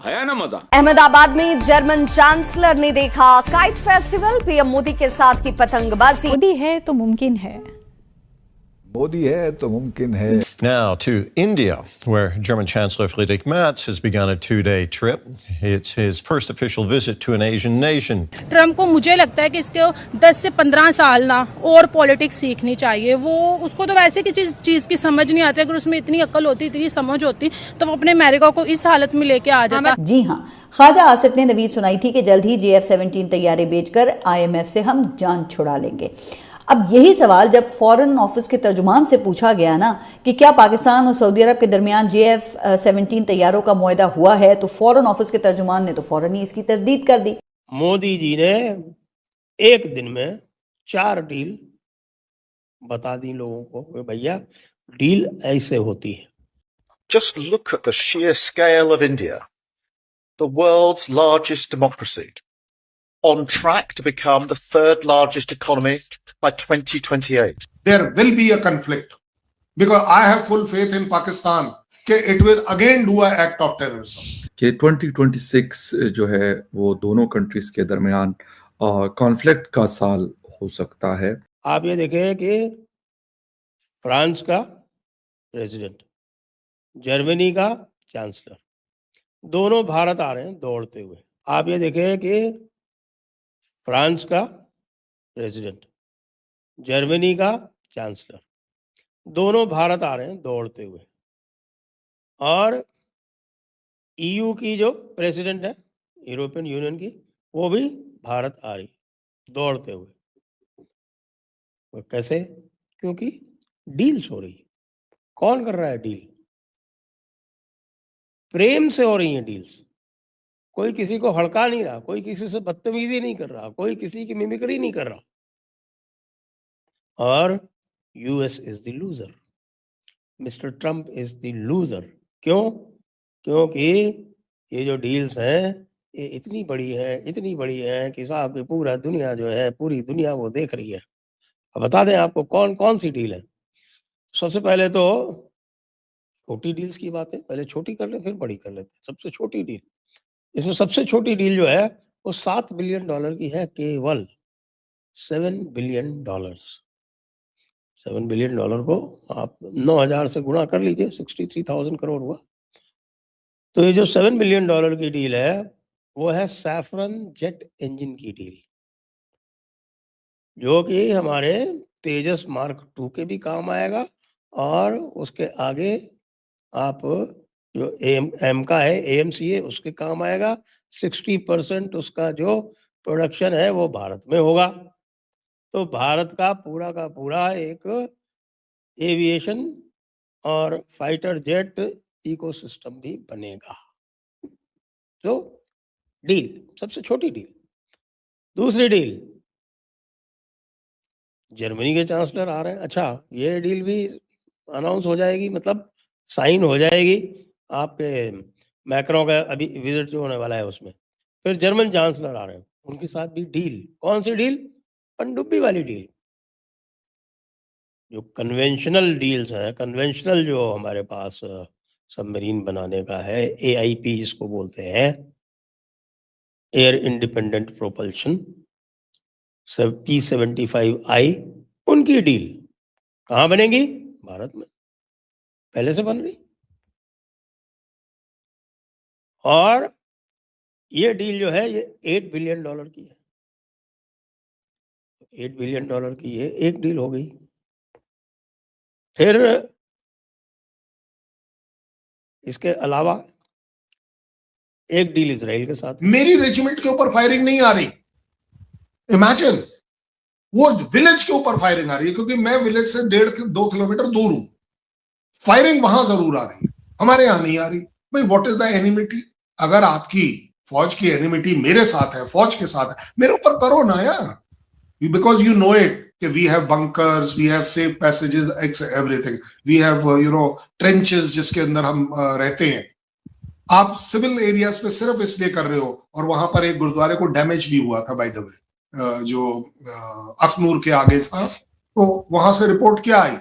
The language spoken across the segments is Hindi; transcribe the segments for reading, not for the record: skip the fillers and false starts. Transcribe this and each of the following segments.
आया ना मजा। अहमदाबाद में जर्मन चांसलर ने देखा काइट फेस्टिवल, पीएम मोदी के साथ की पतंगबाजी। मोदी है तो मुमकिन है। मोदी है तो मुमकिन है। Now to India, where German Chancellor Friedrich Merz has begun a two-day trip. It's his first official visit to an Asian nation. Trump को मुझे लगता है कि इसके 10 से 15 साल ना और पॉलिटिक्स सीखनी चाहिए। वो उसको तो वैसे की चीज़ की समझ नहीं आती। अगर उसमें इतनी अक्ल होती, इतनी समझ होती, तो वो अपने अमेरिका को इस हालत में लेके आ जाता। जी हाँ, ख्वाजा आसिफ ने नवीद सुनाई थी कि जल्द ही JF-17 तैयारे बेचकर IMF से हम जान छुड़ा लेंगे। अब यही सवाल जब फॉरेन ऑफिस के तर्जुमान से पूछा गया ना कि क्या पाकिस्तान और सऊदी अरब के दरमियान JF-17 तैयारों का मुआहदा हुआ है, तो फॉरेन ऑफिस के तर्जुमान ने तो फौरन ही इसकी तरदीद कर दी। मोदी जी ने एक दिन में 4 डील बता दी लोगों को कि भैया डील ऐसे होती है। Just look at the sheer scale of India, the world's largest democracy, on track to become the 3rd largest economy by 2028. There will be a conflict because I have full faith in Pakistan that it will again do an act of terrorism. कि 2026 जो है वो दोनों कंट्रीज के दरमियान कॉन्फ्लिक्ट का साल हो सकता है। आप ये देखें कि फ्रांस का प्रेसिडेंट, जर्मनी का चांसलर, दोनों भारत आ रहे हैं दौड़ते हुए। आप ये देखें कि फ्रांस का प्रेसिडेंट, जर्मनी का चांसलर, दोनों भारत आ रहे हैं दौड़ते हुए। और EU की जो प्रेसिडेंट है, यूरोपियन यूनियन की, वो भी भारत आ रही दौड़ते हुए। वो कैसे? क्योंकि डील्स हो रही है। कौन कर रहा है डील? प्रेम से हो रही हैं डील्स। कोई किसी को हड़का नहीं रहा, कोई किसी से बदतमीजी नहीं कर रहा, कोई किसी की मिमिक्री नहीं कर रहा। और US is the loser, mister Trump is the loser. क्यों? क्योंकि ये जो डील्स हैं ये इतनी बड़ी है कि साहब की पूरा दुनिया जो है, पूरी दुनिया वो देख रही है। अब बता दें आपको कौन कौन सी डील है। सबसे पहले तो छोटी डील्स की बात है, पहले छोटी कर ले फिर बड़ी कर लेते हैं। सबसे छोटी डील, इसमें सबसे छोटी डील जो है वो $7 बिलियन की है, केवल $7 बिलियन। $7 बिलियन को आप 9,000 से गुणा कर लीजिए, 63,000 करोड़ हुआ। तो ये जो $7 बिलियन की डील है वो है सैफरन जेट इंजन की डील, जो कि हमारे तेजस मार्क 2 के भी काम आएगा। और उसके आगे आप जो एम का है, AMC है, उसके काम आएगा। 60% उसका जो प्रोडक्शन है वो भारत में होगा। तो भारत का पूरा एक एविएशन और फाइटर जेट इकोसिस्टम भी बनेगा। तो डील, सबसे छोटी डील। दूसरी डील, जर्मनी के चांसलर आ रहे हैं। अच्छा, ये डील भी अनाउंस हो जाएगी, मतलब साइन हो जाएगी आपके मैक्रो का अभी विजिट जो होने वाला है उसमें। फिर जर्मन चांसलर आ रहे हैं, उनके साथ भी डील। कौन सी डील? पनडुब्बी वाली डील। जो कन्वेंशनल डील्स हैं, कन्वेंशनल जो हमारे पास सबमरीन बनाने का है, AIP जिसको बोलते हैं, एयर इंडिपेंडेंट प्रोपल्शन, P-75I, उनकी डील कहाँ बनेगी? भारत में पहले से बन रही। और ये डील जो है ये $8 बिलियन की है। $8 बिलियन की ये एक डील हो गई। फिर इसके अलावा एक डील इजराइल के साथ। मेरी रेजिमेंट के ऊपर फायरिंग नहीं आ रही, इमेजिन, वो विलेज के ऊपर फायरिंग आ रही है, क्योंकि मैं विलेज से 1.5-2 किलोमीटर दूर हूं। फायरिंग वहां जरूर आ रही है, हमारे यहां नहीं आ रही। भाई व्हाट इज द एनिमिटी? अगर आपकी फौज की एनिमिटी मेरे साथ है, फौज के साथ है, मेरे ऊपर करो ना यार, बिकॉज यू नो इट कि we have bunkers, we have safe passages, everything, we have trenches जिसके अंदर हम रहते हैं। आप सिविल एरियाज पे सिर्फ इसलिए कर रहे हो। और वहां पर एक गुरुद्वारे को डैमेज भी हुआ था बाय द वे, जो अखनूर के आगे था। तो वहां से रिपोर्ट क्या आई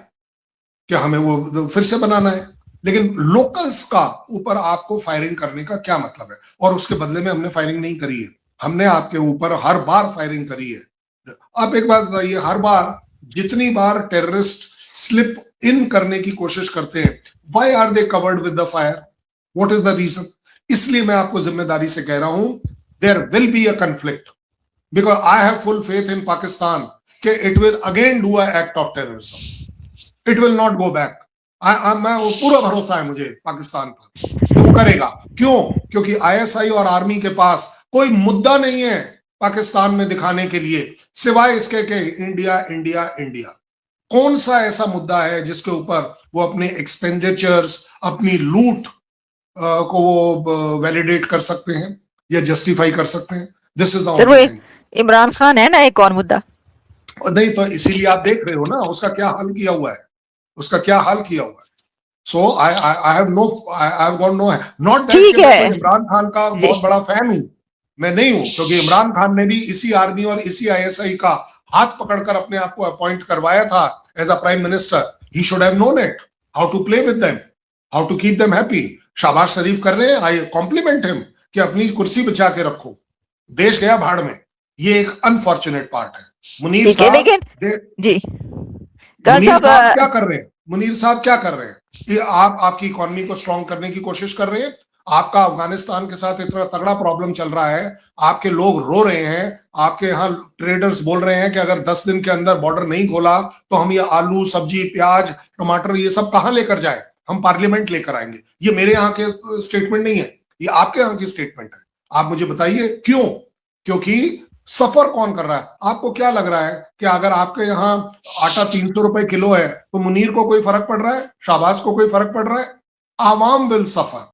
कि हमें वो फिर से बनाना है। लेकिन लोकल्स का ऊपर आपको फायरिंग करने का क्या मतलब है? और उसके बदले में हमने फायरिंग नहीं करी है, हमने आपके ऊपर हर बार फायरिंग करी है। आप एक बात बताइए, हर बार जितनी बार टेररिस्ट स्लिप इन करने की कोशिश करते हैं, why are they covered with the fire? What is the reason? इसलिए मैं आपको जिम्मेदारी से कह रहा हूं, there will be a conflict, because I have full faith in Pakistan कि it will again do a act of terrorism, it will not go back. मैं पूरा भरोसा है मुझे पाकिस्तान पर कि वो करेगा। क्यों? क्योंकि आईएसआई और आर्मी के पास कोई मुद्दा नहीं है पाकिस्तान में दिखाने के लिए, सिवाय इसके कि इंडिया इंडिया इंडिया। कौन सा ऐसा मुद्दा है जिसके ऊपर वो अपने एक्सपेंडिचर्स, अपनी लूट को वो वैलिडेट कर सकते हैं या जस्टिफाई कर सकते हैं? This is the only thing. Imran Khan है ना एक और मुद्दा। नहीं तो इसीलिए आप देख रहे हो ना उसका क्या हाल किया हुआ है, उसका क्या हाल किया हुआ है। So I have no, I have got no, not that कि मैं इमरान खान का बहुत बड़ा फैन हूं, मैं नहीं हूं, क्योंकि इमरान खान ने भी इसी आर्मी और इसी आईएसआई का हाथ पकड़कर अपने आप को अपॉइंट करवाया था as a prime minister. He should have known it, how to play with them, how to keep them happy. शाबाश शरीफ कर रहे हैं, आई कॉम्प्लीमेंट हिम कि अपनी कुर्सी बचा के रखो, देश गया भाड़ में। ये एक अनफॉर्चुनेट पार्ट है। मुनीर साहब जी मुनीर साहब क्या कर रहे हैं? मुनीर साहब क्या कर रहे हैं? ये आप आपकी इकोनॉमी को स्ट्रॉन्ग करने की कोशिश कर रहे हैं। आपका अफगानिस्तान के साथ इतना तगड़ा प्रॉब्लम चल रहा है, आपके लोग रो रहे हैं, आपके यहाँ ट्रेडर्स बोल रहे हैं कि अगर 10 दिन के अंदर बॉर्डर नहीं खोला तो हम ये आलू, सब्जी, प्याज, टमाटर ये सब कहां लेकर जाए? हम पार्लियामेंट लेकर आएंगे। ये मेरे यहाँ के स्टेटमेंट नहीं है, ये आपके यहाँ की स्टेटमेंट है। आप मुझे बताइए क्यों? क्योंकि सफर कौन कर रहा है? आपको क्या लग रहा है कि अगर आपके यहाँ आटा 300 रुपए किलो है तो मुनीर को कोई फर्क पड़ रहा है? शाहबाज को कोई फर्क पड़ रहा है? आवाम विल सफर।